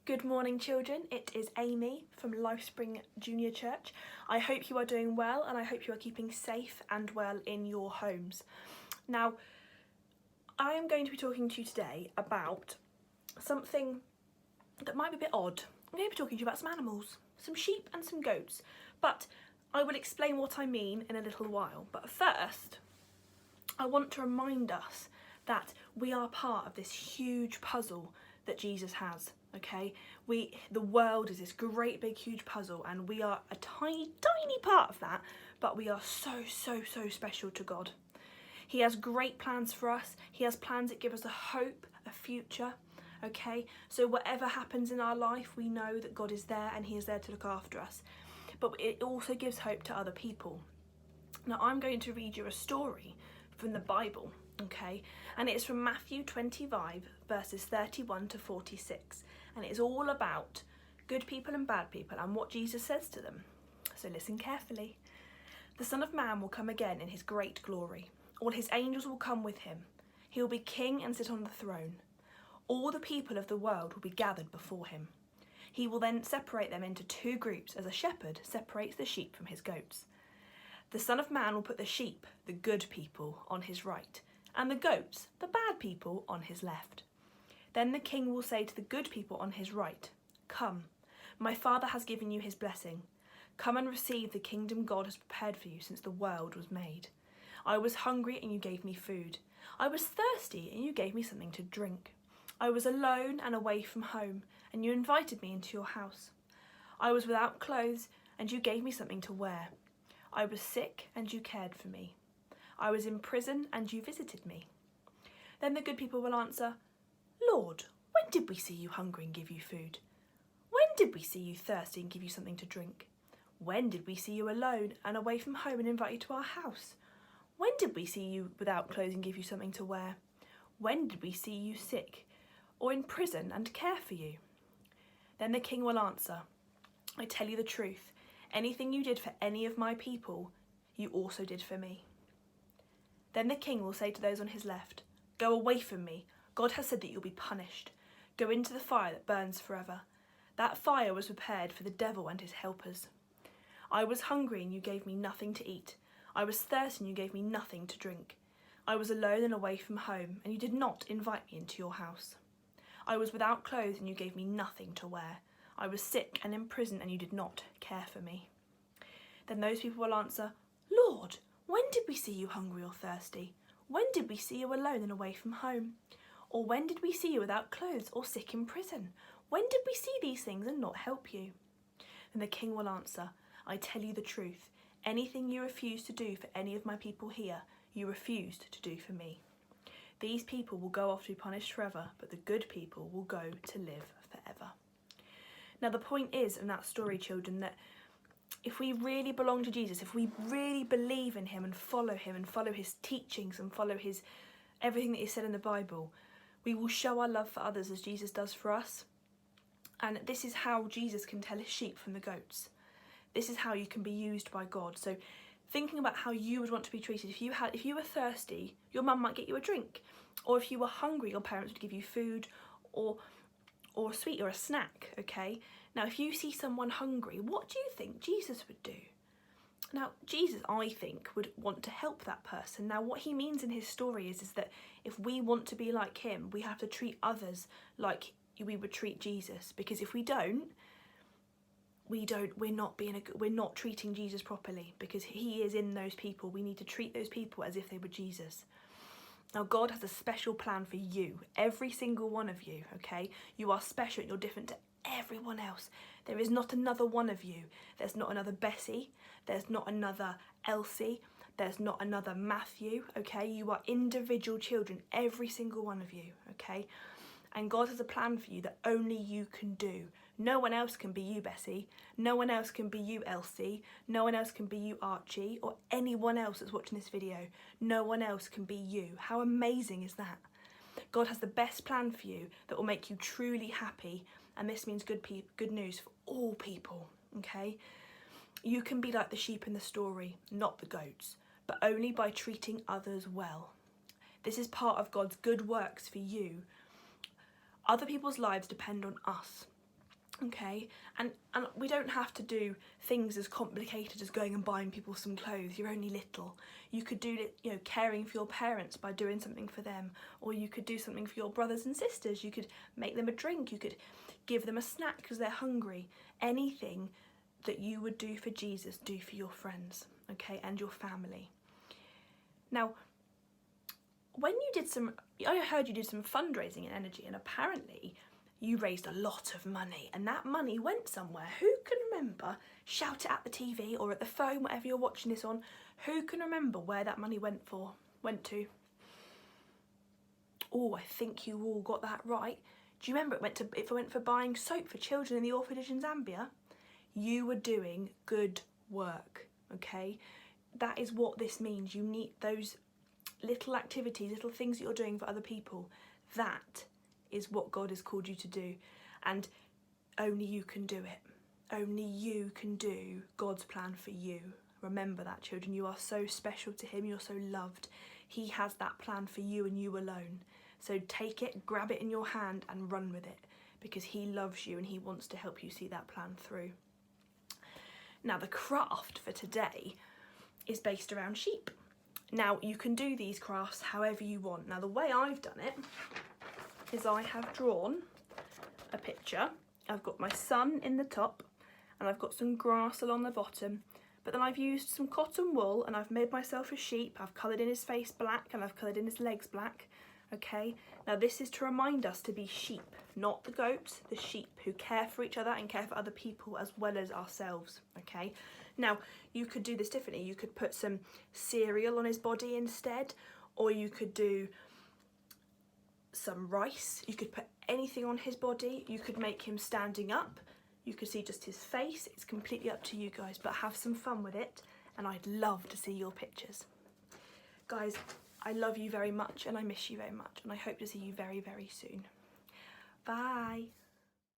Good morning, children. It is Amy from LifeSpring Junior Church. I hope you are doing well and I hope you are keeping safe and well in your homes. Now, I am going to be talking to you today about something that might be a bit odd. I'm going to be talking to you about some animals, some sheep and some goats, but I will explain what I mean in a little while. But first, I want to remind us that we are part of this huge puzzle that Jesus has. Okay, the world is this great big huge puzzle and we are a tiny part of that, but we are so special to God. He has great plans for us. He has plans that give us a hope, a future. Okay, so whatever happens in our life, we know that God is there and he is there to look after us, but it also gives hope to other people. Now I'm going to read you a story from the Bible, okay, and it's from Matthew 25 verses 31 to 46, and it's all about good people and bad people and what Jesus says to them. So listen carefully. The Son of Man will come again in his great glory. All his angels will come with him. He will be king and sit on the throne. All the people of the world will be gathered before him. He will then separate them into two groups as a shepherd separates the sheep from his goats. The Son of Man will put the sheep, the good people, on his right, and the goats, the bad people, on his left. Then the king will say to the good people on his right, "Come, my Father has given you his blessing. Come and receive the kingdom God has prepared for you since the world was made. I was hungry and you gave me food. I was thirsty and you gave me something to drink. I was alone and away from home, and you invited me into your house. I was without clothes and you gave me something to wear. I was sick and you cared for me. I was in prison and you visited me." Then the good people will answer, "Lord, when did we see you hungry and give you food? When did we see you thirsty and give you something to drink? When did we see you alone and away from home and invite you to our house? When did we see you without clothes and give you something to wear? When did we see you sick or in prison and care for you?" Then the king will answer, "I tell you the truth, anything you did for any of my people, you also did for me." Then the king will say to those on his left, "Go away from me. God has said that you'll be punished. Go into the fire that burns forever. That fire was prepared for the devil and his helpers. I was hungry and you gave me nothing to eat. I was thirsty and you gave me nothing to drink. I was alone and away from home, and you did not invite me into your house. I was without clothes and you gave me nothing to wear. I was sick and in prison and you did not care for me." Then those people will answer, "Lord, when did we see you hungry or thirsty? When did we see you alone and away from home? Or when did we see you without clothes or sick in prison? When did we see these things and not help you?" And the king will answer, "I tell you the truth, anything you refuse to do for any of my people here, you refused to do for me." These people will go off to be punished forever, but the good people will go to live forever. Now the point is in that story, children, that if we really belong to Jesus, if we really believe in him and follow his teachings and follow everything that he said in the Bible, we will show our love for others as Jesus does for us. And this is how Jesus can tell his sheep from the goats. This is how you can be used by God. So thinking about how you would want to be treated, if you were thirsty, your mum might get you a drink. Or if you were hungry, your parents would give you food or a sweet or a snack, okay? Now, if you see someone hungry, what do you think Jesus would do? Now, Jesus, I think, would want to help that person. Now, what he means in his story is that if we want to be like him, we have to treat others like we would treat Jesus. Because if we don't, we're not treating Jesus properly, because he is in those people. We need to treat those people as if they were Jesus. Now, God has a special plan for you, every single one of you, okay? You are special and you're different to everyone else. There is not another one of you. There's not another Bessie. There's not another Elsie. There's not another Matthew, okay? You are individual children, every single one of you, okay? And God has a plan for you that only you can do. No one else can be you, Bessie. No one else can be you, Elsie. No one else can be you, Archie, or anyone else that's watching this video. No one else can be you. How amazing is that? God has the best plan for you that will make you truly happy, and this means good news for all people, okay? You can be like the sheep in the story, not the goats, but only by treating others well. This is part of God's good works for you. Other people's lives depend on us. Okay, and we don't have to do things as complicated as going and buying people some clothes. You're only little. You could do, you know, caring for your parents by doing something for them, or you could do something for your brothers and sisters. You could make them a drink. You could give them a snack because they're hungry. Anything that you would do for Jesus, do for your friends, okay, and your family. Now, when you did I heard you did some fundraising in Energy, and apparently you raised a lot of money, and that money went somewhere. Who can remember? Shout it at the TV or at the phone, whatever you're watching this on. Who can remember where that money went to? Oh, I think you all got that right. Do you remember it went for buying soap for children in the orphanage in Zambia? You were doing good work, okay? That is what this means. You need those little activities, little things that you're doing for other people. That is what God has called you to do, and only you can do it. Only you can do God's plan for you. Remember that, children. You are so special to him. You're so loved. He has that plan for you and you alone. So take it, grab it in your hand and run with it, because he loves you and he wants to help you see that plan through. Now, the craft for today is based around sheep. Now, you can do these crafts however you want. Now, the way I've done it is I have drawn a picture. I've got my sun in the top and I've got some grass along the bottom, but then I've used some cotton wool and I've made myself a sheep. I've coloured in his face black and I've coloured in his legs black. Okay, now this is to remind us to be sheep, not the goats, the sheep who care for each other and care for other people as well as ourselves. Okay, now you could do this differently. You could put some cereal on his body instead, or you could do some rice. You could put anything on his body. You could make him standing up. You could see just his face. It's completely up to you guys, but have some fun with it, and I'd love to see your pictures. Guys, I love you very much and I miss you very much, and I hope to see you very, very soon. Bye.